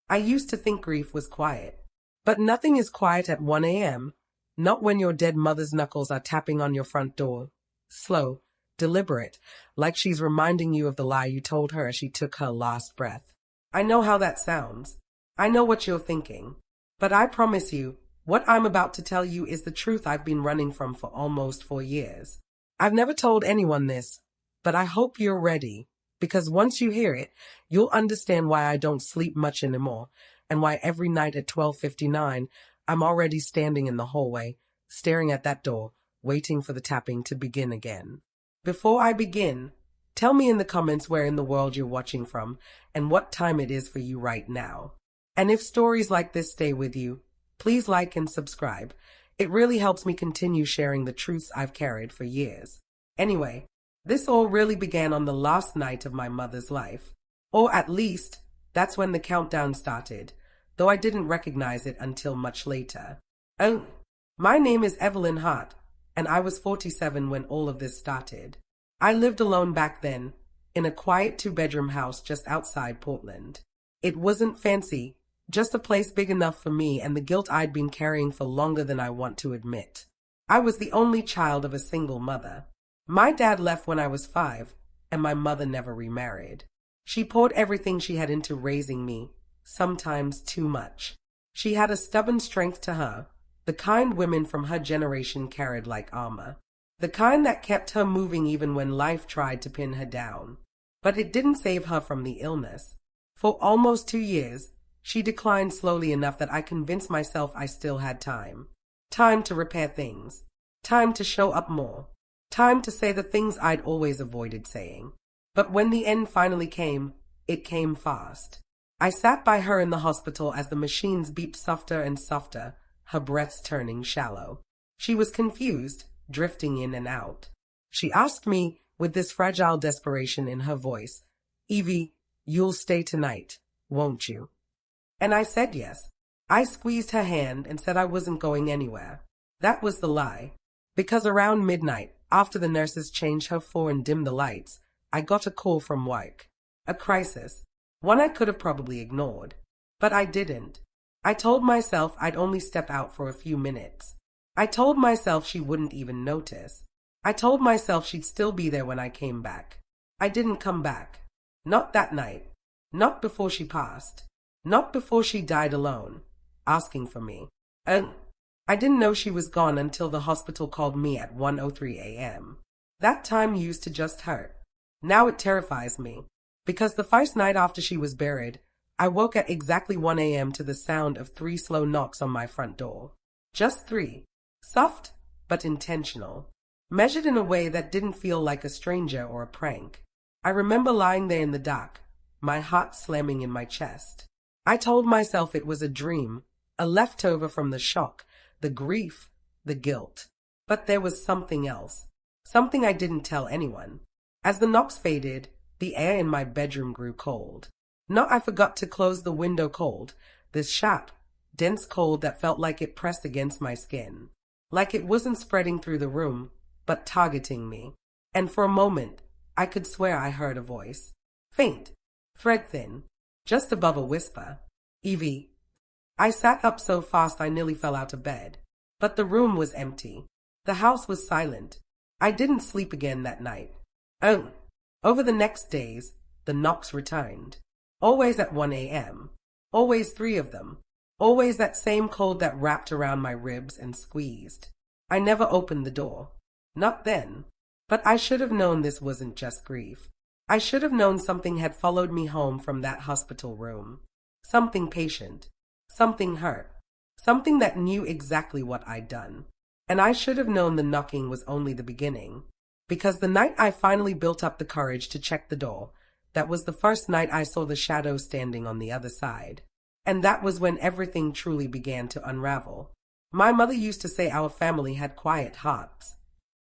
I used to think grief was quiet. But nothing is quiet at 1 a.m. Not when your dead mother's knuckles are tapping on your front door. Slow, deliberate, like she's reminding you of the lie you told her as she took her last breath. I know how that sounds. I know what you're thinking. But I promise you, what I'm about to tell you is the truth I've been running from for almost 4 years. I've never told anyone this, but I hope you're ready, because once you hear it, you'll understand why I don't sleep much anymore, and why every night at 12:59, I'm already standing in the hallway, staring at that door, waiting for the tapping to begin again. Before I begin, tell me in the comments where in the world you're watching from, and what time it is for you right now. And if stories like this stay with you, please like and subscribe. It really helps me continue sharing the truths I've carried for years. Anyway, this all really began on the last night of my mother's life. Or at least, that's when the countdown started, though I didn't recognize it until much later. Oh, my name is Evelyn Hart, and I was 47 when all of this started. I lived alone back then, in a quiet 2-bedroom house just outside Portland. It wasn't fancy, just a place big enough for me and the guilt I'd been carrying for longer than I want to admit. I was the only child of a single mother. My dad left when I was 5, and my mother never remarried. She poured everything she had into raising me, sometimes too much. She had a stubborn strength to her, the kind women from her generation carried like armor. The kind that kept her moving even when life tried to pin her down. But it didn't save her from the illness. For almost 2 years, she declined slowly enough that I convinced myself I still had time. Time to repair things. Time to show up more. Time to say the things I'd always avoided saying. But when the end finally came, it came fast. I sat by her in the hospital as the machines beeped softer and softer, her breaths turning shallow. She was confused, drifting in and out. She asked me, with this fragile desperation in her voice, "Evie, you'll stay tonight, won't you?" And I said yes. I squeezed her hand and said I wasn't going anywhere. That was the lie. Because around midnight, after the nurses changed her floor and dimmed the lights, I got a call from work. A crisis. One I could have probably ignored. But I didn't. I told myself I'd only step out for a few minutes. I told myself she wouldn't even notice. I told myself she'd still be there when I came back. I didn't come back. Not that night. Not before she passed. Not before she died alone, asking for me. And I didn't know she was gone until the hospital called me at 1:03 a.m. That time used to just hurt. Now it terrifies me. Because the first night after she was buried, I woke at exactly 1 a.m. to the sound of 3 slow knocks on my front door. Just 3. Soft, but intentional. Measured in a way that didn't feel like a stranger or a prank. I remember lying there in the dark, my heart slamming in my chest. I told myself it was a dream, a leftover from the shock, the grief, the guilt. But there was something else. Something I didn't tell anyone. As the knocks faded, the air in my bedroom grew cold. Not I forgot to close the window cold, this sharp, dense cold that felt like it pressed against my skin. Like it wasn't spreading through the room, but targeting me. And for a moment, I could swear I heard a voice. Faint, thread thin, just above a whisper. "Evie." I sat up so fast I nearly fell out of bed. But the room was empty. The house was silent. I didn't sleep again that night. Oh, over the next days, the knocks returned. Always at 1 a.m. Always 3 of them. Always that same cold that wrapped around my ribs and squeezed. I never opened the door. Not then. But I should have known this wasn't just grief. I should have known something had followed me home from that hospital room. Something patient. Something hurt. Something that knew exactly what I'd done. And I should have known the knocking was only the beginning. Because the night I finally built up the courage to check the door, that was the first night I saw the shadow standing on the other side. And that was when everything truly began to unravel. My mother used to say our family had quiet hearts.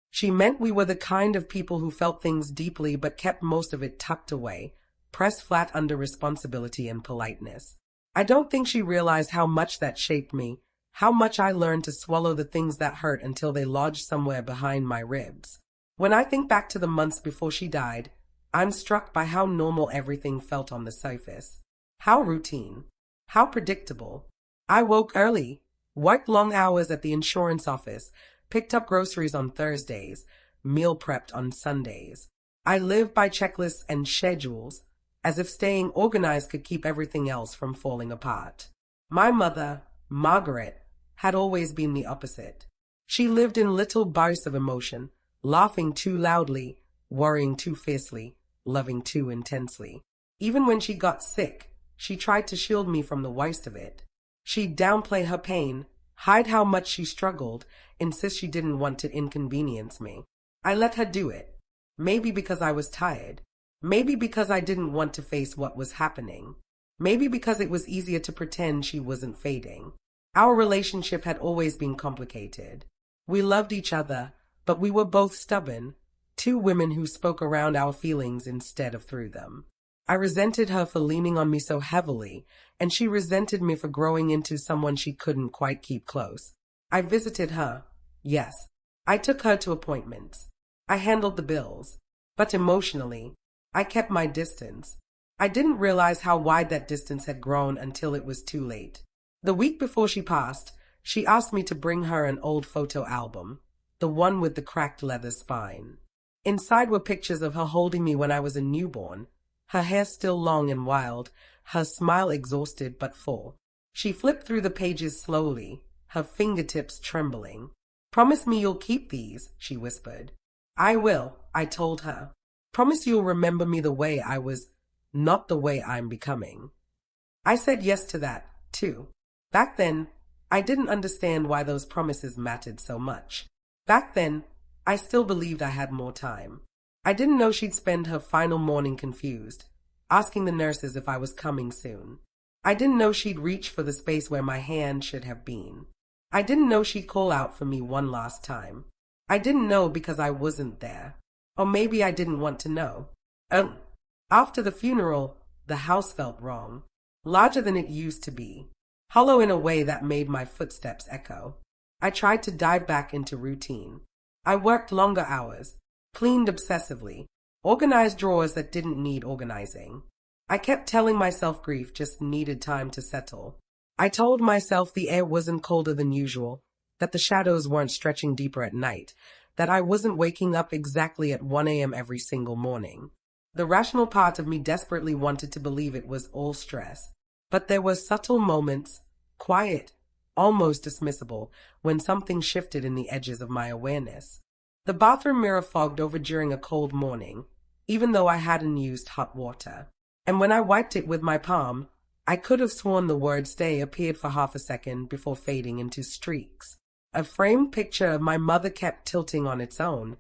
She meant we were the kind of people who felt things deeply but kept most of it tucked away, pressed flat under responsibility and politeness. I don't think she realized how much that shaped me, how much I learned to swallow the things that hurt until they lodged somewhere behind my ribs. When I think back to the months before she died, I'm struck by how normal everything felt on the surface. How routine. How predictable. I woke early, worked long hours at the insurance office, picked up groceries on Thursdays, meal prepped on Sundays. I lived by checklists and schedules, as if staying organized could keep everything else from falling apart. My mother, Margaret, had always been the opposite. She lived in little bursts of emotion, laughing too loudly, worrying too fiercely, loving too intensely. Even when she got sick, she tried to shield me from the worst of it. She'd downplay her pain, hide how much she struggled, insist she didn't want to inconvenience me. I let her do it. Maybe because I was tired. Maybe because I didn't want to face what was happening. Maybe because it was easier to pretend she wasn't fading. Our relationship had always been complicated. We loved each other, but we were both stubborn, two women who spoke around our feelings instead of through them. I resented her for leaning on me so heavily, and she resented me for growing into someone she couldn't quite keep close. I visited her. Yes, I took her to appointments. I handled the bills. But emotionally, I kept my distance. I didn't realize how wide that distance had grown until it was too late. The week before she passed, she asked me to bring her an old photo album, the one with the cracked leather spine. Inside were pictures of her holding me when I was a newborn, her hair still long and wild, her smile exhausted but full. She flipped through the pages slowly, her fingertips trembling. "Promise me you'll keep these," she whispered. "I will," I told her. "Promise you'll remember me the way I was, not the way I'm becoming." I said yes to that, too. Back then, I didn't understand why those promises mattered so much. Back then, I still believed I had more time. I didn't know she'd spend her final morning confused, asking the nurses if I was coming soon. I didn't know she'd reach for the space where my hand should have been. I didn't know she'd call out for me one last time. I didn't know because I wasn't there. Or maybe I didn't want to know. After the funeral, the house felt wrong, larger than it used to be, hollow in a way that made my footsteps echo. I tried to dive back into routine. I worked longer hours, cleaned obsessively, organized drawers that didn't need organizing. I kept telling myself grief just needed time to settle. I told myself the air wasn't colder than usual, that the shadows weren't stretching deeper at night, that I wasn't waking up exactly at 1 a.m. every single morning. The rational part of me desperately wanted to believe it was all stress. But there were subtle moments, quiet, almost dismissible, when something shifted in the edges of my awareness. The bathroom mirror fogged over during a cold morning, even though I hadn't used hot water. And when I wiped it with my palm, I could have sworn the word "stay" appeared for half a second before fading into streaks. A framed picture of my mother kept tilting on its own,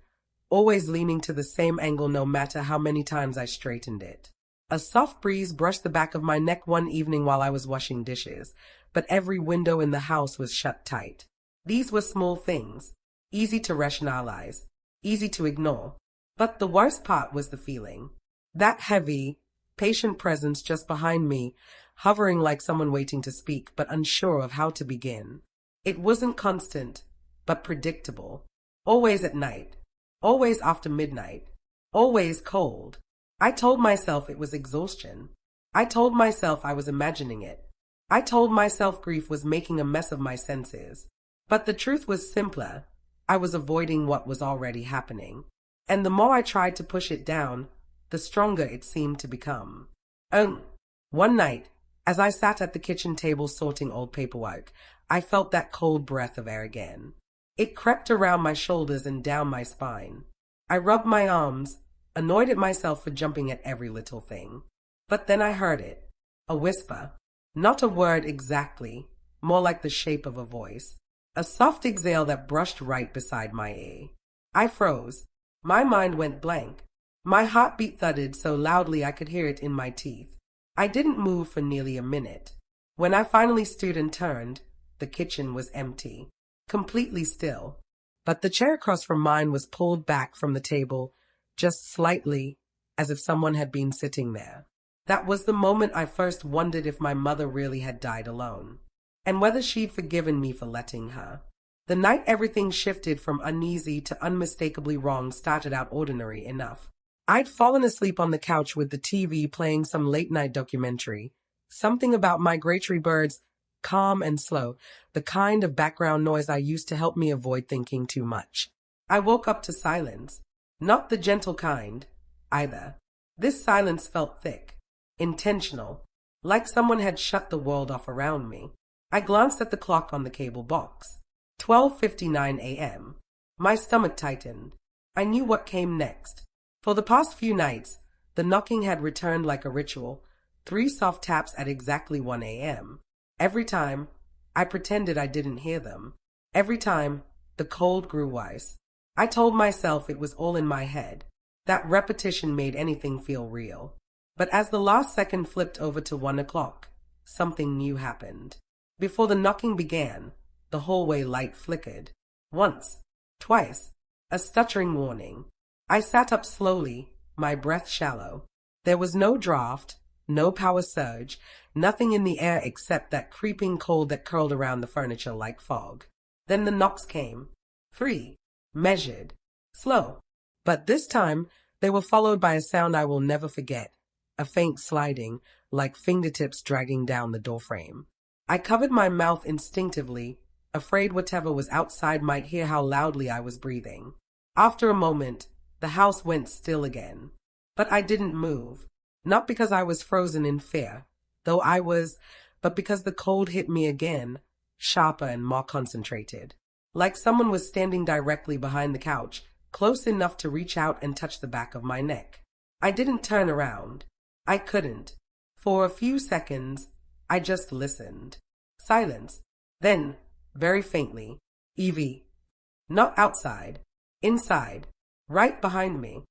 always leaning to the same angle no matter how many times I straightened it. A soft breeze brushed the back of my neck one evening while I was washing dishes, but every window in the house was shut tight. These were small things, easy to rationalize, easy to ignore. But the worst part was the feeling. That heavy, patient presence just behind me, hovering like someone waiting to speak but unsure of how to begin. It wasn't constant, but predictable. Always at night. Always after midnight. Always cold. I told myself it was exhaustion. I told myself I was imagining it. I told myself grief was making a mess of my senses. But the truth was simpler. I was avoiding what was already happening. And the more I tried to push it down, the stronger it seemed to become. One night, as I sat at the kitchen table sorting old paperwork, I felt that cold breath of air again. It crept around my shoulders and down my spine. I rubbed my arms, annoyed at myself for jumping at every little thing. But then I heard it. A whisper. Not a word exactly, more like the shape of a voice. A soft exhale that brushed right beside my ear. I froze. My mind went blank. My heartbeat thudded so loudly I could hear it in my teeth. I didn't move for nearly a minute. When I finally stood and turned, the kitchen was empty, completely still. But the chair across from mine was pulled back from the table, just slightly, as if someone had been sitting there. That was the moment I first wondered if my mother really had died alone, and whether she'd forgiven me for letting her. The night everything shifted from uneasy to unmistakably wrong started out ordinary enough. I'd fallen asleep on the couch with the TV playing some late-night documentary, Something about migratory birds, calm and slow, the kind of background noise I used to help me avoid thinking too much. I woke up to silence. Not the gentle kind, either. This silence felt thick, intentional, like someone had shut the world off around me. I glanced at the clock on the cable box. 12:59 a.m. My stomach tightened. I knew what came next. For the past few nights, the knocking had returned like a ritual. 3 soft taps at exactly 1 a.m. Every time, I pretended I didn't hear them. Every time, the cold grew worse. I told myself it was all in my head. That repetition made anything feel real. But as the last second flipped over to 1 o'clock, something new happened. Before the knocking began, the hallway light flickered. Once, twice, a stuttering warning. I sat up slowly, my breath shallow. There was no draft, no power surge, nothing in the air except that creeping cold that curled around the furniture like fog. Then the knocks came. 3. Measured. Slow. But this time, they were followed by a sound I will never forget. A faint sliding, like fingertips dragging down the doorframe. I covered my mouth instinctively, afraid whatever was outside might hear how loudly I was breathing. After a moment, the house went still again. But I didn't move. Not because I was frozen in fear, though I was, but because the cold hit me again, sharper and more concentrated. Like someone was standing directly behind the couch, close enough to reach out and touch the back of my neck. I didn't turn around. I couldn't. For a few seconds, I just listened. Silence. Then, very faintly, Evie. Not outside. Inside. Right behind me.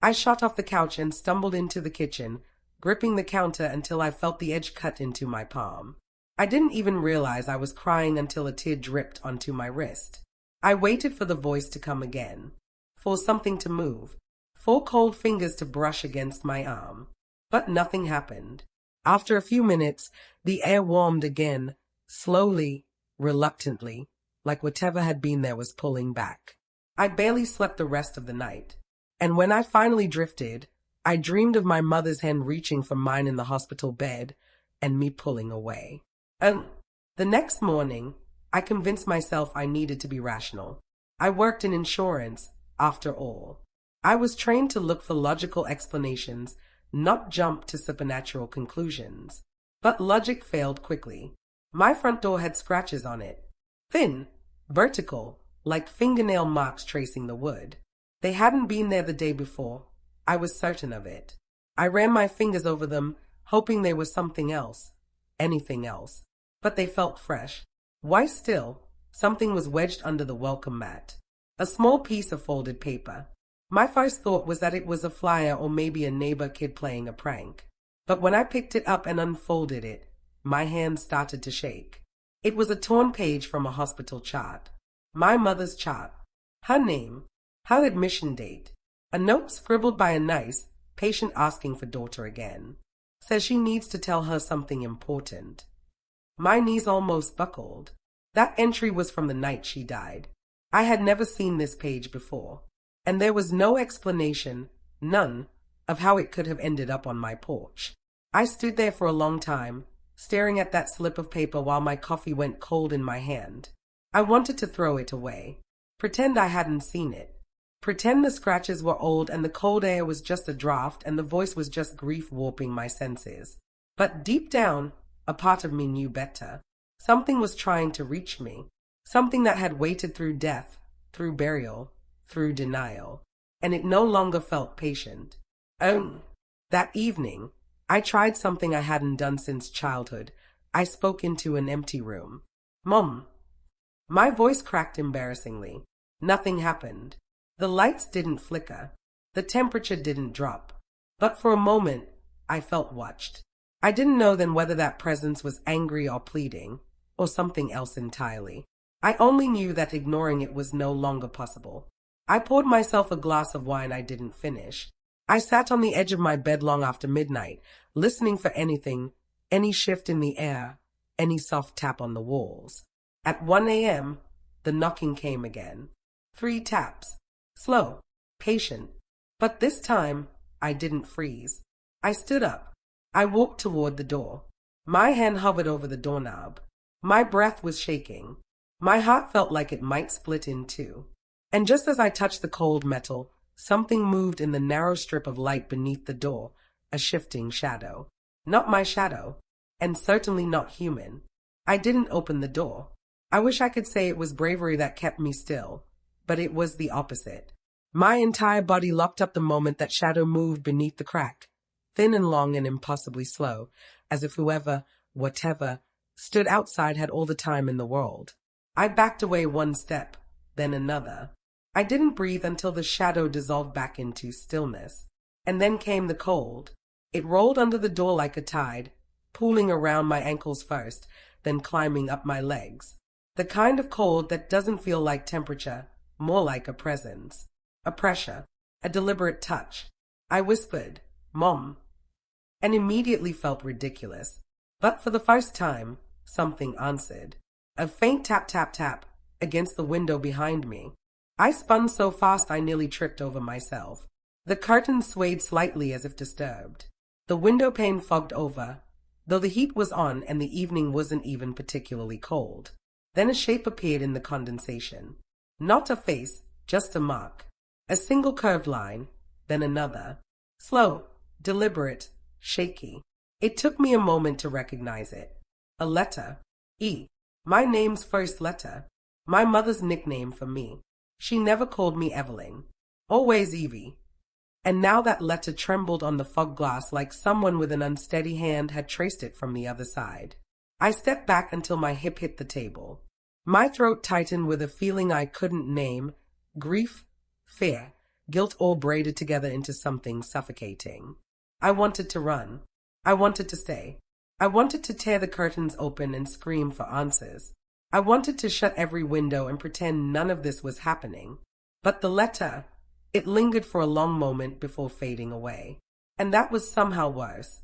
I shot off the couch and stumbled into the kitchen, gripping the counter until I felt the edge cut into my palm. I didn't even realize I was crying until a tear dripped onto my wrist. I waited for the voice to come again, for something to move, for cold fingers to brush against my arm. But nothing happened. After a few minutes, the air warmed again, slowly, reluctantly, like whatever had been there was pulling back. I barely slept the rest of the night. And when I finally drifted, I dreamed of my mother's hand reaching for mine in the hospital bed and me pulling away. The next morning, I convinced myself I needed to be rational. I worked in insurance, after all. I was trained to look for logical explanations, not jump to supernatural conclusions. But logic failed quickly. My front door had scratches on it. Thin, vertical, like fingernail marks tracing the wood. They hadn't been there the day before. I was certain of it. I ran my fingers over them, hoping they were something else. Anything else. But they felt fresh. Why still? Something was wedged under the welcome mat. A small piece of folded paper. My first thought was that it was a flyer or maybe a neighbor kid playing a prank. But when I picked it up and unfolded it, my hand started to shake. It was a torn page from a hospital chart. My mother's chart. Her name. Her admission date. A note scribbled by a nice patient asking for daughter again. Says she needs to tell her something important. My knees almost buckled. That entry was from the night she died. I had never seen this page before. And there was no explanation, none, of how it could have ended up on my porch. I stood there for a long time, staring at that slip of paper while my coffee went cold in my hand. I wanted to throw it away. Pretend I hadn't seen it. Pretend the scratches were old and the cold air was just a draft and the voice was just grief warping my senses. But deep down, a part of me knew better. Something was trying to reach me. Something that had waited through death, through burial, through denial. And it no longer felt patient. That evening, I tried something I hadn't done since childhood. I spoke into an empty room. Mom. My voice cracked embarrassingly. Nothing happened. The lights didn't flicker. The temperature didn't drop. But for a moment, I felt watched. I didn't know then whether that presence was angry or pleading, or something else entirely. I only knew that ignoring it was no longer possible. I poured myself a glass of wine I didn't finish. I sat on the edge of my bed long after midnight, listening for anything, any shift in the air, any soft tap on the walls. At 1 a.m., the knocking came again. 3 taps. Slow, patient. But this time, I didn't freeze. I stood up. I walked toward the door. My hand hovered over the doorknob. My breath was shaking. My heart felt like it might split in two. And just as I touched the cold metal, something moved in the narrow strip of light beneath the door, a shifting shadow. Not my shadow, and certainly not human. I didn't open the door. I wish I could say it was bravery that kept me still, but it was the opposite. My entire body locked up the moment that shadow moved beneath the crack, thin and long and impossibly slow, as if whoever, whatever, stood outside had all the time in the world. I backed away one step, then another. I didn't breathe until the shadow dissolved back into stillness. And then came the cold. It rolled under the door like a tide, pooling around my ankles first, then climbing up my legs. The kind of cold that doesn't feel like temperature, more like a presence. A pressure, a deliberate touch. I whispered, "Mom," and immediately felt ridiculous. But for the first time, something answered. A faint tap tap tap against the window behind me. I spun so fast I nearly tripped over myself. The curtain swayed slightly as if disturbed. The window pane fogged over, though the heat was on and the evening wasn't even particularly cold. Then a shape appeared in the condensation. Not a face, just a mark. A single curved line, then another. Slow, deliberate, shaky. It took me a moment to recognize it. A letter. E. My name's first letter. My mother's nickname for me. She never called me Evelyn. Always Evie. And now that letter trembled on the fog glass like someone with an unsteady hand had traced it from the other side. I stepped back until my hip hit the table. My throat tightened with a feeling I couldn't name. Grief, fear, guilt all braided together into something suffocating. I wanted to run. I wanted to stay. I wanted to tear the curtains open and scream for answers. I wanted to shut every window and pretend none of this was happening. But the letter, it lingered for a long moment before fading away. And that was somehow worse.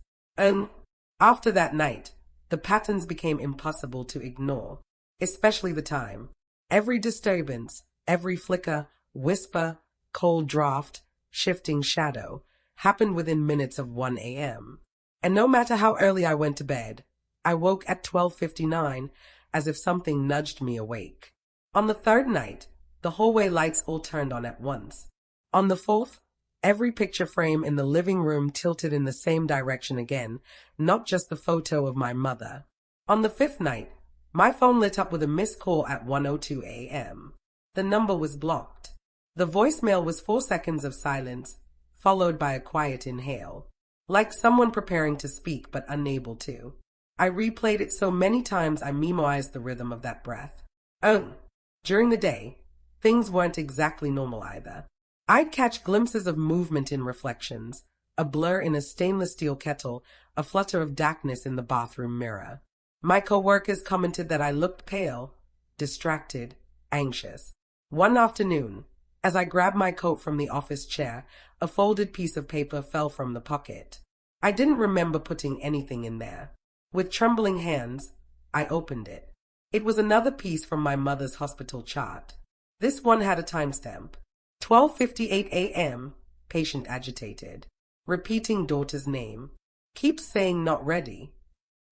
After that night, the patterns became impossible to ignore, especially the time. Every disturbance, every flicker, whisper, cold draft, shifting shadow, happened within minutes of 1 a.m. And no matter how early I went to bed, I woke at 12:59 as if something nudged me awake. On the third night, the hallway lights all turned on at once. On the fourth, every picture frame in the living room tilted in the same direction again, not just the photo of my mother. On the fifth night, my phone lit up with a missed call at 1:02 a.m. The number was blocked. The voicemail was 4 seconds of silence, followed by a quiet inhale, like someone preparing to speak but unable to. I replayed it so many times I memorized the rhythm of that breath. During the day, things weren't exactly normal either. I'd catch glimpses of movement in reflections, a blur in a stainless steel kettle, a flutter of darkness in the bathroom mirror. My coworkers commented that I looked pale, distracted, anxious. One afternoon, as I grabbed my coat from the office chair, a folded piece of paper fell from the pocket. I didn't remember putting anything in there. With trembling hands, I opened it. It was another piece from my mother's hospital chart. This one had a timestamp. 12:58 a.m., patient agitated. Repeating daughter's name. Keeps saying not ready.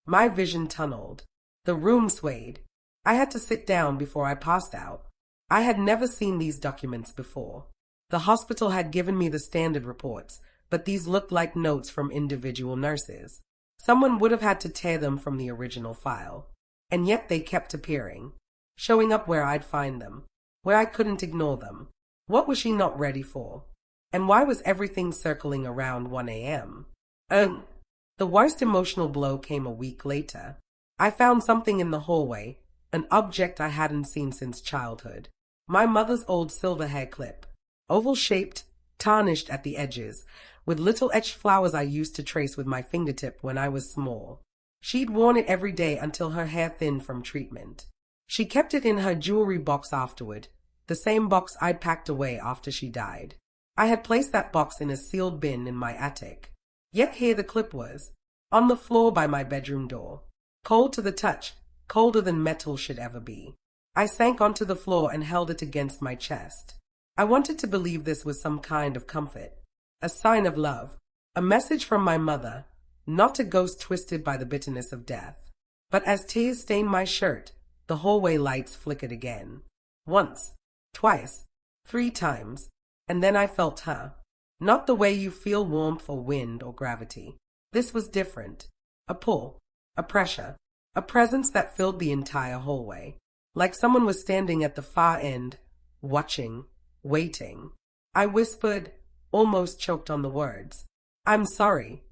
My vision tunneled. The room swayed. I had to sit down before I passed out. I had never seen these documents before. The hospital had given me the standard reports, but these looked like notes from individual nurses. Someone would have had to tear them from the original file. And yet they kept appearing, showing up where I'd find them, where I couldn't ignore them. What was she not ready for? And why was everything circling around 1 a.m.? The worst emotional blow came a week later. I found something in the hallway, an object I hadn't seen since childhood. My mother's old silver hair clip, oval-shaped, tarnished at the edges, with little etched flowers I used to trace with my fingertip when I was small. She'd worn it every day until her hair thinned from treatment. She kept it in her jewelry box afterward, the same box I'd packed away after she died. I had placed that box in a sealed bin in my attic. Yet here the clip was, on the floor by my bedroom door. Cold to the touch, colder than metal should ever be. I sank onto the floor and held it against my chest. I wanted to believe this was some kind of comfort, a sign of love, a message from my mother, not a ghost twisted by the bitterness of death. But as tears stained my shirt, the hallway lights flickered again. Once, twice, 3 times, and then I felt her. Not the way you feel warmth or wind or gravity. This was different. A pull, a pressure, a presence that filled the entire hallway. Like someone was standing at the far end, watching, waiting. I whispered, almost choked on the words, "I'm sorry."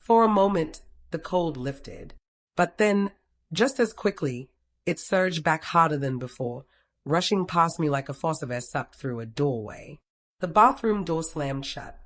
For a moment, the cold lifted. But then, just as quickly, it surged back harder than before, rushing past me like a force of air sucked through a doorway. The bathroom door slammed shut.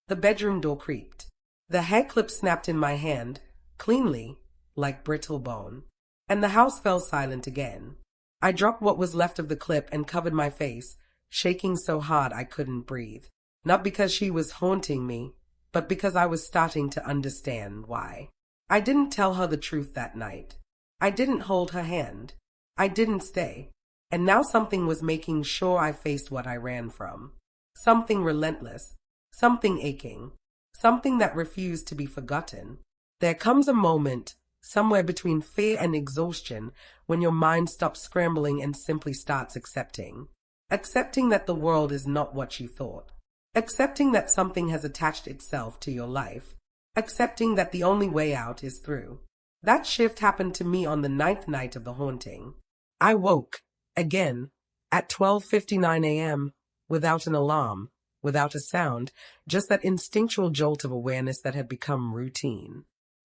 The bedroom door creaked. The hair clip snapped in my hand, cleanly, like brittle bone. And the house fell silent again. I dropped what was left of the clip and covered my face, shaking so hard I couldn't breathe. Not because she was haunting me, but because I was starting to understand why. I didn't tell her the truth that night. I didn't hold her hand. I didn't stay. And now something was making sure I faced what I ran from. Something relentless. Something aching. Something that refused to be forgotten. There comes a moment, somewhere between fear and exhaustion, when your mind stops scrambling and simply starts accepting. Accepting that the world is not what you thought. Accepting that something has attached itself to your life. Accepting that the only way out is through. That shift happened to me on the 9th night of the haunting. I woke, again, at 12:59 a.m., without an alarm, without a sound, just that instinctual jolt of awareness that had become routine.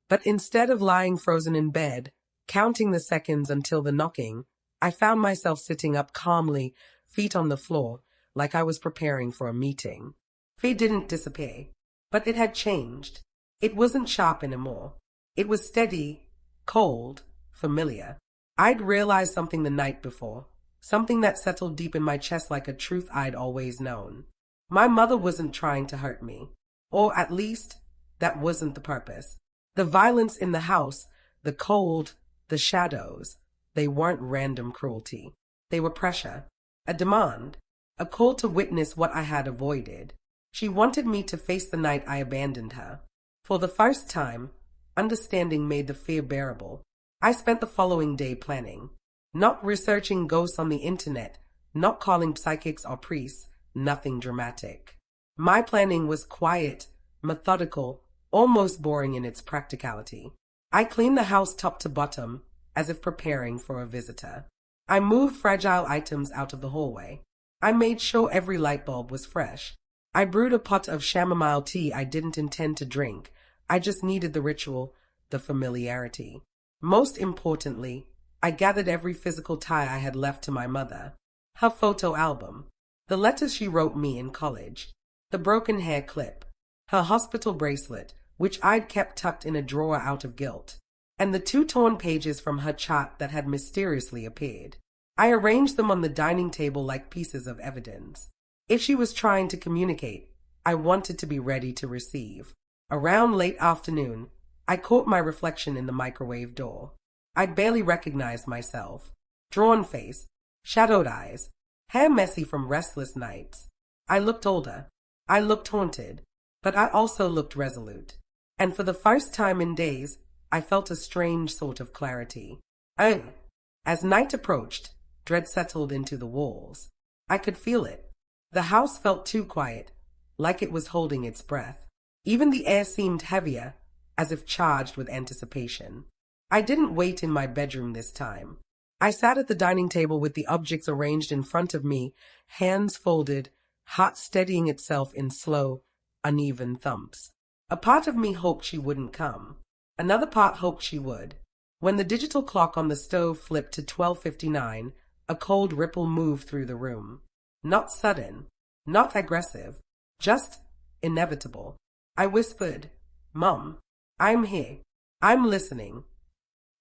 But instead of lying frozen in bed, counting the seconds until the knocking, I found myself sitting up calmly, feet on the floor, like I was preparing for a meeting. Fear didn't disappear, but it had changed. It wasn't sharp anymore. It was steady, cold, familiar. I'd realized something the night before, something that settled deep in my chest like a truth I'd always known. My mother wasn't trying to hurt me, or at least, that wasn't the purpose. The violence in the house, the cold, the shadows, they weren't random cruelty. They were pressure, a demand, a call to witness what I had avoided. She wanted me to face the night I abandoned her. For the first time, understanding made the fear bearable. I spent the following day planning, not researching ghosts on the internet, not calling psychics or priests, nothing dramatic. My planning was quiet, methodical, almost boring in its practicality. I cleaned the house top to bottom, as if preparing for a visitor. I moved fragile items out of the hallway. I made sure every light bulb was fresh. I brewed a pot of chamomile tea I didn't intend to drink. I just needed the ritual, the familiarity. Most importantly, I gathered every physical tie I had left to my mother. Her photo album, the letters she wrote me in college, the broken hair clip, her hospital bracelet, which I'd kept tucked in a drawer out of guilt, and the 2 torn pages from her chart that had mysteriously appeared. I arranged them on the dining table like pieces of evidence. If she was trying to communicate, I wanted to be ready to receive. Around late afternoon, I caught my reflection in the microwave door. I'd barely recognized myself. Drawn face, shadowed eyes, hair messy from restless nights. I looked older. I looked haunted. But I also looked resolute. And for the first time in days, I felt a strange sort of clarity. As night approached, dread settled into the walls. I could feel it. The house felt too quiet, like it was holding its breath. Even the air seemed heavier, as if charged with anticipation. I didn't wait in my bedroom this time. I sat at the dining table with the objects arranged in front of me, hands folded, heart steadying itself in slow, uneven thumps. A part of me hoped she wouldn't come. Another part hoped she would. When the digital clock on the stove flipped to 12:59, a cold ripple moved through the room. Not sudden, not aggressive, just inevitable. I whispered, "Mom, I'm here. I'm listening."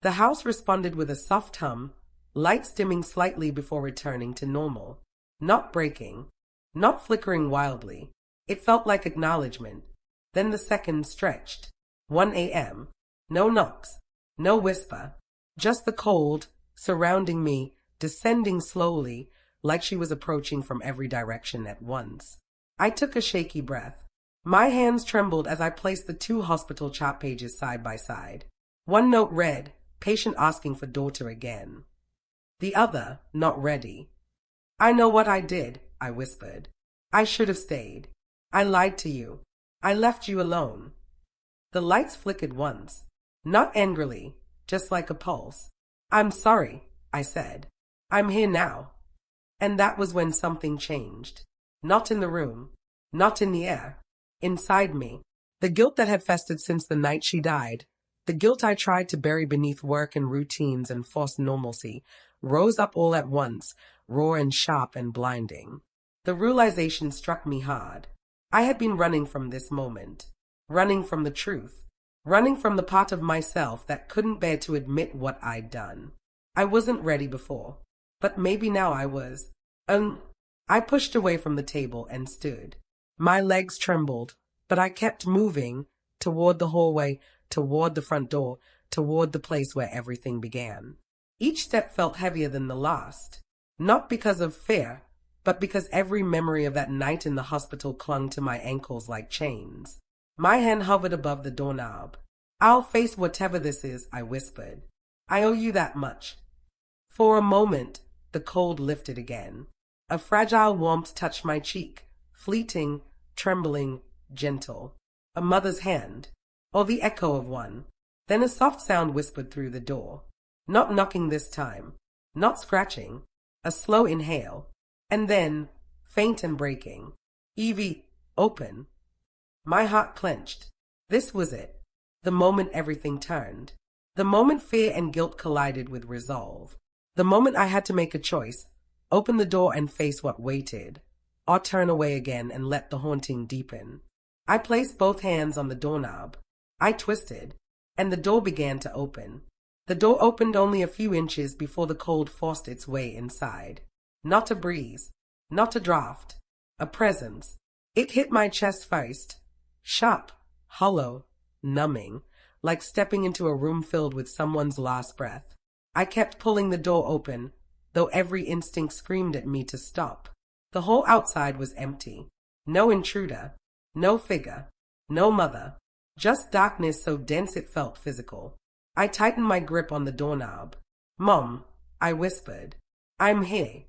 The house responded with a soft hum, lights dimming slightly before returning to normal. Not breaking, not flickering wildly. It felt like acknowledgement. Then the seconds stretched. 1 a.m. No knocks, no whisper. Just the cold, surrounding me, descending slowly, like she was approaching from every direction at once. I took a shaky breath. My hands trembled as I placed the two hospital chart pages side by side. One note read, "Patient asking for daughter again." The other, "Not ready." "I know what I did," I whispered. "I should have stayed. I lied to you. I left you alone." The lights flickered once, not angrily, just like a pulse. "I'm sorry," I said. "I'm here now." And that was when something changed. Not in the room, not in the air, inside me. The guilt that had festered since the night she died, the guilt I tried to bury beneath work and routines and forced normalcy, rose up all at once, raw and sharp and blinding. The realization struck me hard. I had been running from this moment, running from the truth, running from the part of myself that couldn't bear to admit what I'd done. I wasn't ready before, but maybe now I was. I pushed away from the table and stood. My legs trembled, but I kept moving toward the hallway, toward the front door, toward the place where everything began. Each step felt heavier than the last, not because of fear, but because every memory of that night in the hospital clung to my ankles like chains. My hand hovered above the doorknob. "I'll face whatever this is," I whispered. "I owe you that much." For a moment, the cold lifted again. A fragile warmth touched my cheek, fleeting, trembling, gentle. A mother's hand, or the echo of one. Then a soft sound whispered through the door. Not knocking this time, not scratching. A slow inhale, and then, faint and breaking, "Evie, open." My heart clenched. This was it. The moment everything turned. The moment fear and guilt collided with resolve. The moment I had to make a choice, open the door and face what waited, or turn away again and let the haunting deepen. I placed both hands on the doorknob. I twisted, and the door began to open. The door opened only a few inches before the cold forced its way inside. Not a breeze, not a draft, a presence. It hit my chest first, sharp, hollow, numbing, like stepping into a room filled with someone's last breath. I kept pulling the door open, though every instinct screamed at me to stop. The whole outside was empty. No intruder, no figure, no mother, just darkness so dense it felt physical. I tightened my grip on the doorknob. "Mom," I whispered, "I'm here."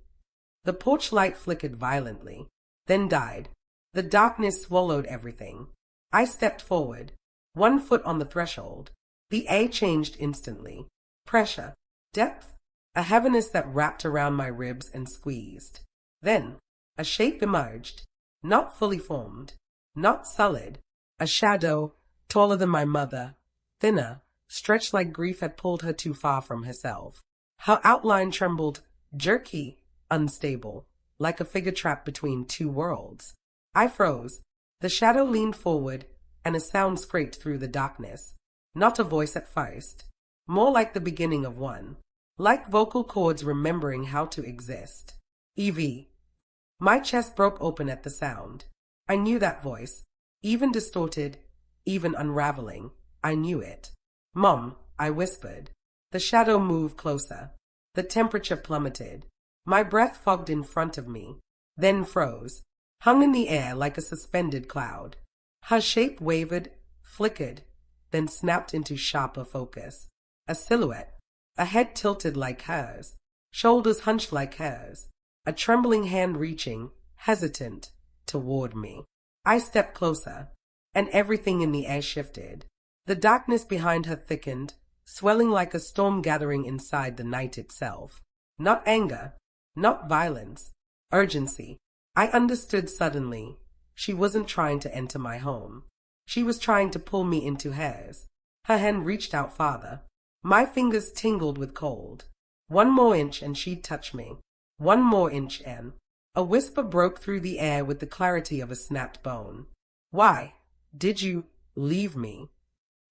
The porch light flickered violently, then died. The darkness swallowed everything. I stepped forward, one foot on the threshold. The air changed instantly. Pressure, depth, a heaviness that wrapped around my ribs and squeezed. Then, a shape emerged, not fully formed, not solid, a shadow, taller than my mother, thinner, stretched like grief had pulled her too far from herself. Her outline trembled, jerky, unstable, like a figure trapped between two worlds. I froze. The shadow leaned forward, and a sound scraped through the darkness. Not a voice at first, more like the beginning of one, like vocal cords remembering how to exist. "Evie." My chest broke open at the sound. I knew that voice, even distorted, even unraveling. I knew it. "Mom," I whispered. The shadow moved closer. The temperature plummeted. My breath fogged in front of me, then froze, hung in the air like a suspended cloud. Her shape wavered, flickered, then snapped into sharper focus. A silhouette, a head tilted like hers, shoulders hunched like hers, a trembling hand reaching, hesitant, toward me. I stepped closer, and everything in the air shifted. The darkness behind her thickened, swelling like a storm gathering inside the night itself. Not anger, not violence, urgency. I understood suddenly. She wasn't trying to enter my home. She was trying to pull me into hers. Her hand reached out farther. My fingers tingled with cold. One more inch and she'd touch me. One more inch and a whisper broke through the air with the clarity of a snapped bone. "Why did you leave me?"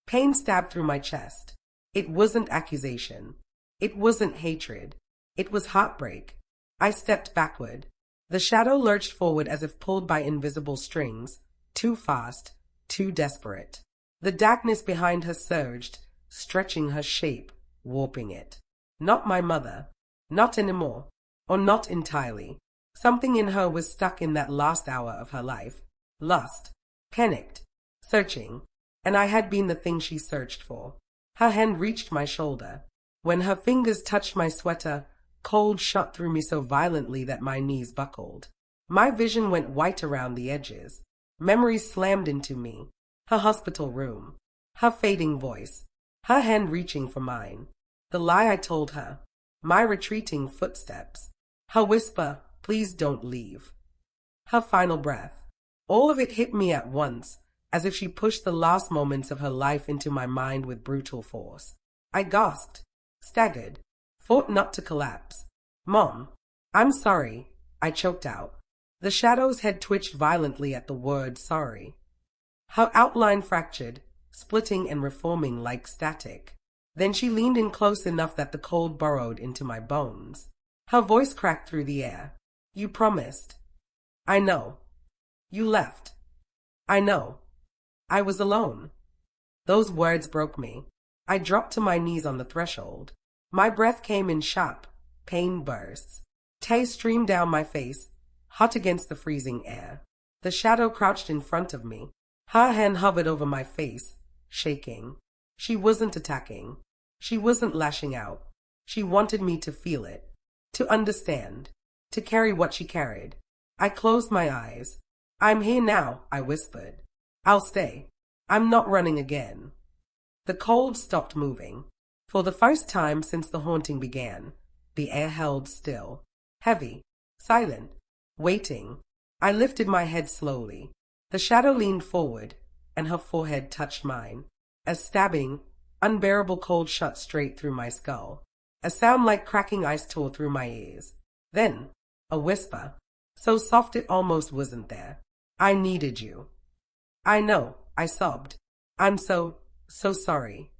Pain stabbed through my chest. It wasn't accusation. It wasn't hatred. It was heartbreak. I stepped backward. The shadow lurched forward as if pulled by invisible strings, too fast, too desperate. The darkness behind her surged, stretching her shape, warping it. Not my mother. Not anymore. Or not entirely. Something in her was stuck in that last hour of her life. Lust. panicked, searching, and I had been the thing she searched for. Her hand reached my shoulder. When her fingers touched my sweater, cold shot through me so violently that my knees buckled. My vision went white around the edges. Memories slammed into me. Her hospital room. Her fading voice. Her hand reaching for mine. The lie I told her. My retreating footsteps. Her whisper, "Please don't leave." Her final breath. All of it hit me at once, as if she pushed the last moments of her life into my mind with brutal force. I gasped, staggered, fought not to collapse. "Mom, I'm sorry," I choked out. The shadow's head twitched violently at the word sorry. Her outline fractured, splitting and reforming like static. Then she leaned in close enough that the cold burrowed into my bones. Her voice cracked through the air. "You promised." "I know." "You left." "I know." I was alone. Those words broke me. I dropped to my knees on the threshold. My breath came in sharp, pain bursts. Tears streamed down my face, hot against the freezing air. The shadow crouched in front of me. Her hand hovered over my face, shaking. She wasn't attacking. She wasn't lashing out. She wanted me to feel it, to understand, to carry what she carried. I closed my eyes. "I'm here now," I whispered. "I'll stay. I'm not running again." The cold stopped moving. For the first time since the haunting began, the air held still, heavy, silent, waiting. I lifted my head slowly. The shadow leaned forward, and her forehead touched mine. A stabbing, unbearable cold shot straight through my skull. A sound like cracking ice tore through my ears. Then, a whisper, so soft it almost wasn't there. "I needed you." "I know," I sobbed. "I'm so sorry."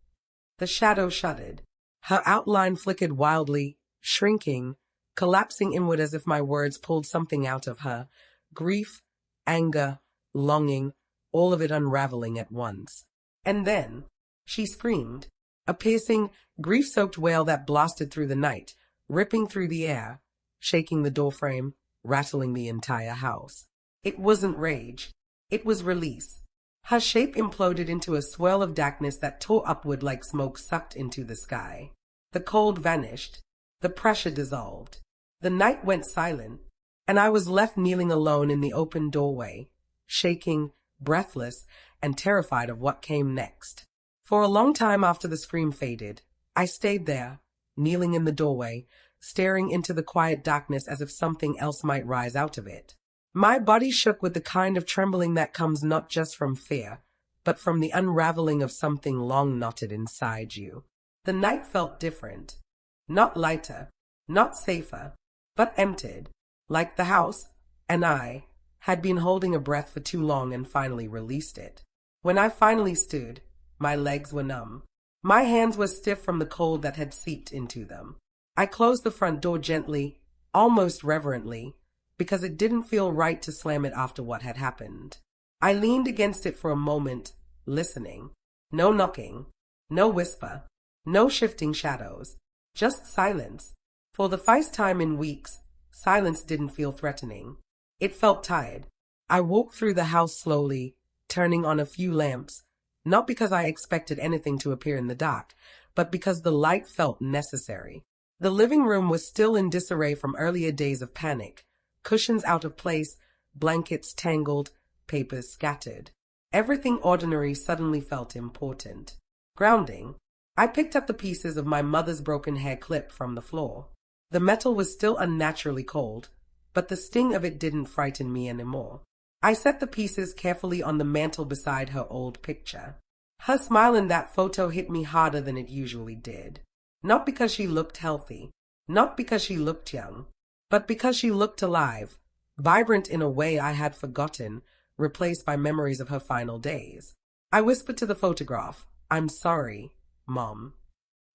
The shadow shuddered. Her outline flickered wildly, shrinking, collapsing inward as if my words pulled something out of her. Grief, anger, longing, all of it unraveling at once. And then she screamed, a piercing, grief-soaked wail that blasted through the night, ripping through the air, shaking the doorframe, rattling the entire house. It wasn't rage. It was release. Her shape imploded into a swirl of darkness that tore upward like smoke sucked into the sky. The cold vanished. The pressure dissolved. The night went silent, and I was left kneeling alone in the open doorway, shaking, breathless, and terrified of what came next. For a long time after the scream faded, I stayed there, kneeling in the doorway, staring into the quiet darkness as if something else might rise out of it. My body shook with the kind of trembling that comes not just from fear, but from the unraveling of something long knotted inside you. The night felt different. Not lighter, not safer, but emptied, like the house, and I, had been holding a breath for too long and finally released it. When I finally stood, my legs were numb. My hands were stiff from the cold that had seeped into them. I closed the front door gently, almost reverently, because it didn't feel right to slam it after what had happened. I leaned against it for a moment, listening. No knocking, no whisper, no shifting shadows, just silence. For the first time in weeks, silence didn't feel threatening. It felt tired. I walked through the house slowly, turning on a few lamps, not because I expected anything to appear in the dark, but because the light felt necessary. The living room was still in disarray from earlier days of panic, cushions out of place, blankets tangled, papers scattered. Everything ordinary suddenly felt important. Grounding. I picked up the pieces of my mother's broken hair clip from the floor. The metal was still unnaturally cold, but the sting of it didn't frighten me anymore. I set the pieces carefully on the mantel beside her old picture. Her smile in that photo hit me harder than it usually did. Not because she looked healthy, not because she looked young, but because she looked alive, vibrant in a way I had forgotten, replaced by memories of her final days. I whispered to the photograph, "I'm sorry, Mom."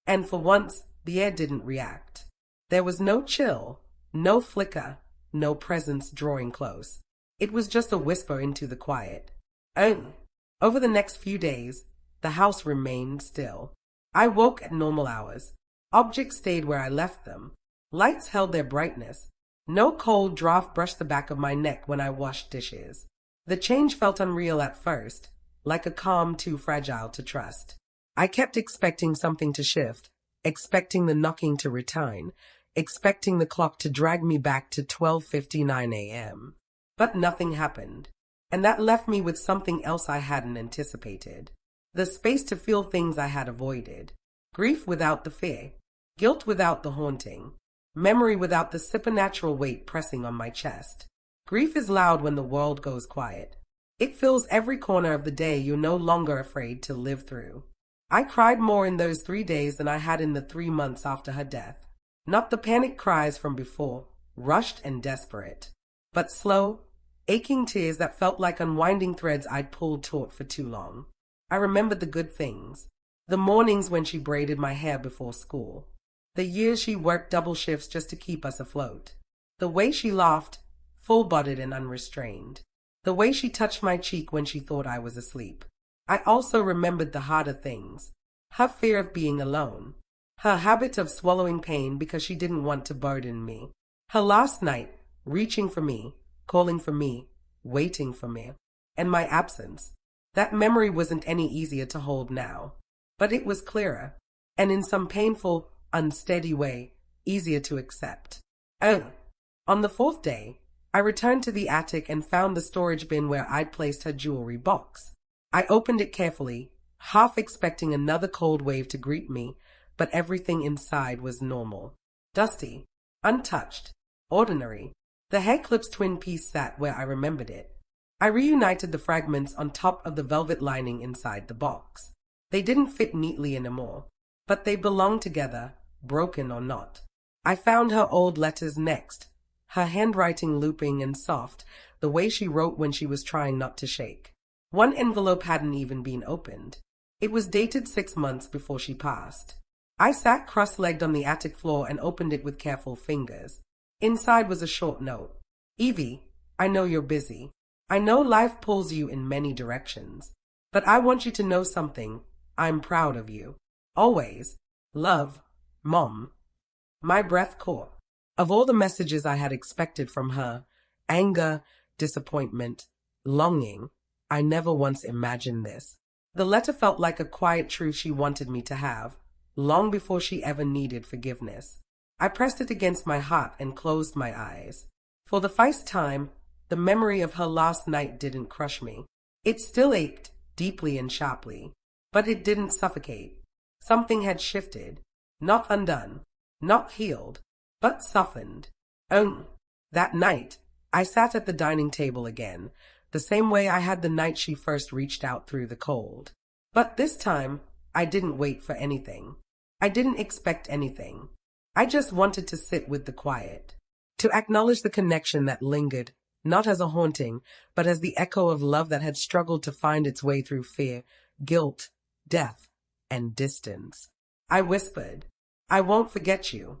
And for once, the air didn't react. There was no chill, no flicker, no presence drawing close. It was just a whisper into the quiet. Over the next few days, the house remained still. I woke at normal hours. Objects stayed where I left them. Lights held their brightness. No cold draft brushed the back of my neck when I washed dishes. The change felt unreal at first, like a calm too fragile to trust. I kept expecting something to shift, expecting the knocking to return, expecting the clock to drag me back to 12:59 a.m. But nothing happened, and that left me with something else I hadn't anticipated. The space to feel things I had avoided. Grief without the fear, guilt without the haunting, memory without the supernatural weight pressing on my chest. Grief is loud when the world goes quiet. It fills every corner of the day you're no longer afraid to live through. I cried more in those 3 days than I had in the 3 months after her death. Not the panic cries from before, rushed and desperate, but slow, aching tears that felt like unwinding threads I'd pulled taut for too long. I remembered the good things, the mornings when she braided my hair before school, the years she worked double shifts just to keep us afloat, the way she laughed, full-bodied and unrestrained, the way she touched my cheek when she thought I was asleep. I also remembered the harder things, her fear of being alone, her habit of swallowing pain because she didn't want to burden me, her last night, reaching for me, calling for me, waiting for me, and my absence. That memory wasn't any easier to hold now, but it was clearer, and in some painful, unsteady way, easier to accept. Oh, on the 4th day, I returned to the attic and found the storage bin where I'd placed her jewelry box. I opened it carefully, half expecting another cold wave to greet me, but everything inside was normal. Dusty, untouched, ordinary. The hair clip's twin piece sat where I remembered it. I reunited the fragments on top of the velvet lining inside the box. They didn't fit neatly anymore, but they belonged together, broken or not. I found her old letters next, her handwriting looping and soft, the way she wrote when she was trying not to shake. One envelope hadn't even been opened. It was dated 6 months before she passed. I sat cross-legged on the attic floor and opened it with careful fingers. Inside was a short note. Evie, I know you're busy. I know life pulls you in many directions. But I want you to know something. I'm proud of you. Always. Love. Mom. My breath caught. Of all the messages I had expected from her, anger, disappointment, longing, I never once imagined this. The letter felt like a quiet truth she wanted me to have, long before she ever needed forgiveness. I pressed it against my heart and closed my eyes. For the first time, the memory of her last night didn't crush me. It still ached, deeply and sharply, but it didn't suffocate. Something had shifted, not undone, not healed, but softened. Oh, that night, I sat at the dining table again, the same way I had the night she first reached out through the cold. But this time, I didn't wait for anything. I didn't expect anything. I just wanted to sit with the quiet, to acknowledge the connection that lingered, not as a haunting, but as the echo of love that had struggled to find its way through fear, guilt, death, and distance. I whispered, I won't forget you.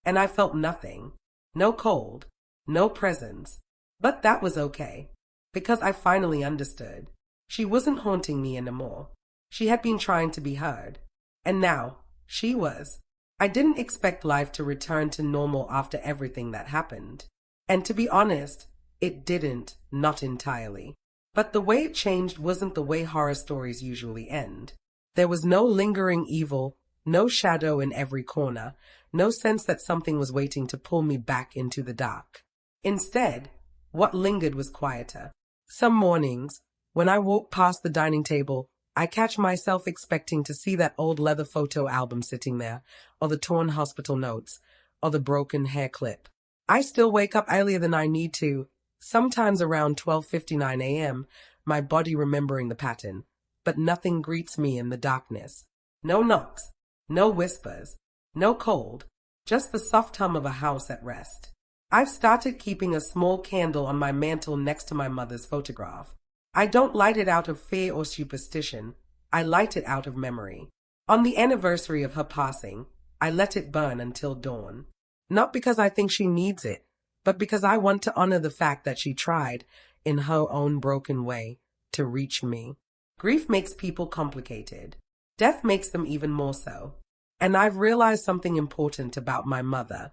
And I felt nothing, no cold, no presence, but that was okay, because I finally understood. She wasn't haunting me anymore. She had been trying to be heard, and now she was. I didn't expect life to return to normal after everything that happened. And to be honest, it didn't, not entirely. But the way it changed wasn't the way horror stories usually end. There was no lingering evil, no shadow in every corner, no sense that something was waiting to pull me back into the dark. Instead, what lingered was quieter. Some mornings, when I walk past the dining table, I catch myself expecting to see that old leather photo album sitting there, or the torn hospital notes, or the broken hair clip. I still wake up earlier than I need to, sometimes around 12:59 a.m., my body remembering the pattern, but nothing greets me in the darkness. No knocks, no whispers, no cold, just the soft hum of a house at rest. I've started keeping a small candle on my mantel next to my mother's photograph. I don't light it out of fear or superstition. I light it out of memory. On the anniversary of her passing, I let it burn until dawn. Not because I think she needs it, but because I want to honor the fact that she tried, in her own broken way, to reach me. Grief makes people complicated. Death makes them even more so. And I've realized something important about my mother.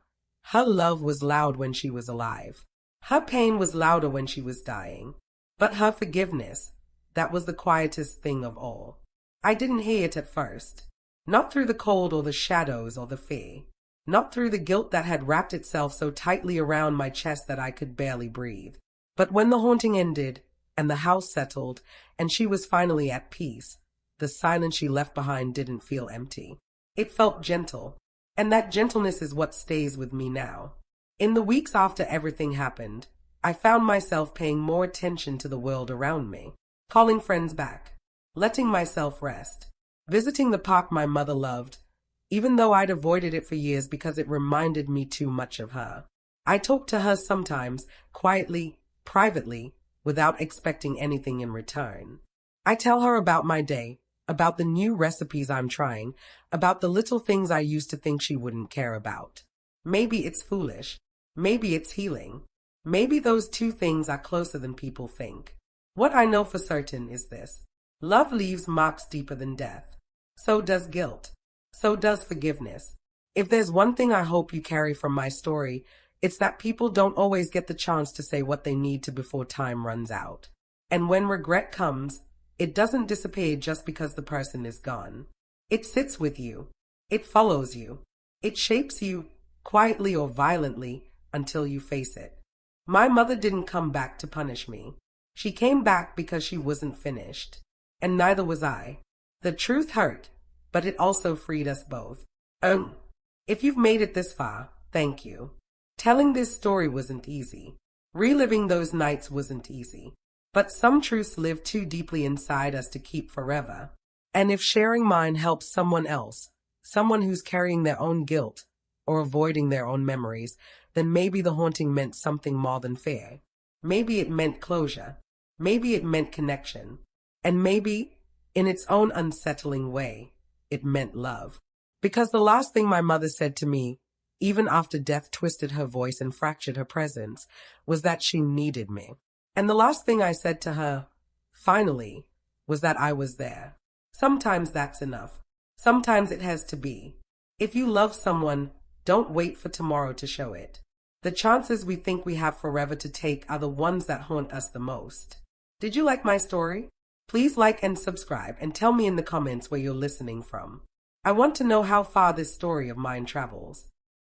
Her love was loud when she was alive. Her pain was louder when she was dying. But her forgiveness, that was the quietest thing of all. I didn't hear it at first. Not through the cold or the shadows or the fear. Not through the guilt that had wrapped itself so tightly around my chest that I could barely breathe. But when the haunting ended, and the house settled, and she was finally at peace, the silence she left behind didn't feel empty. It felt gentle, and that gentleness is what stays with me now. In the weeks after everything happened, I found myself paying more attention to the world around me, calling friends back, letting myself rest, visiting the park my mother loved, even though I'd avoided it for years because it reminded me too much of her. I talked to her sometimes, quietly, privately, without expecting anything in return. I tell her about my day, about the new recipes I'm trying, about the little things I used to think she wouldn't care about. Maybe it's foolish. Maybe it's healing. Maybe those two things are closer than people think. What I know for certain is this. Love leaves marks deeper than death. So does guilt. So does forgiveness. If there's one thing I hope you carry from my story, it's that people don't always get the chance to say what they need to before time runs out. And when regret comes, it doesn't disappear just because the person is gone. It sits with you. It follows you. It shapes you, quietly or violently, until you face it. My mother didn't come back to punish me. She came back because she wasn't finished. And neither was I. The truth hurt, but it also freed us both. If you've made it this far, thank you. Telling this story wasn't easy. Reliving those nights wasn't easy. But some truths live too deeply inside us to keep forever. And if sharing mine helps someone else, someone who's carrying their own guilt or avoiding their own memories, then maybe the haunting meant something more than fair. Maybe it meant closure. Maybe it meant connection. And maybe, in its own unsettling way, it meant love. Because the last thing my mother said to me, even after death twisted her voice and fractured her presence, was that she needed me. And the last thing I said to her, finally, was that I was there. Sometimes that's enough. Sometimes it has to be. If you love someone, don't wait for tomorrow to show it. The chances we think we have forever to take are the ones that haunt us the most. Did you like my story? Please like and subscribe and tell me in the comments where you're listening from. I want to know how far this story of mine travels.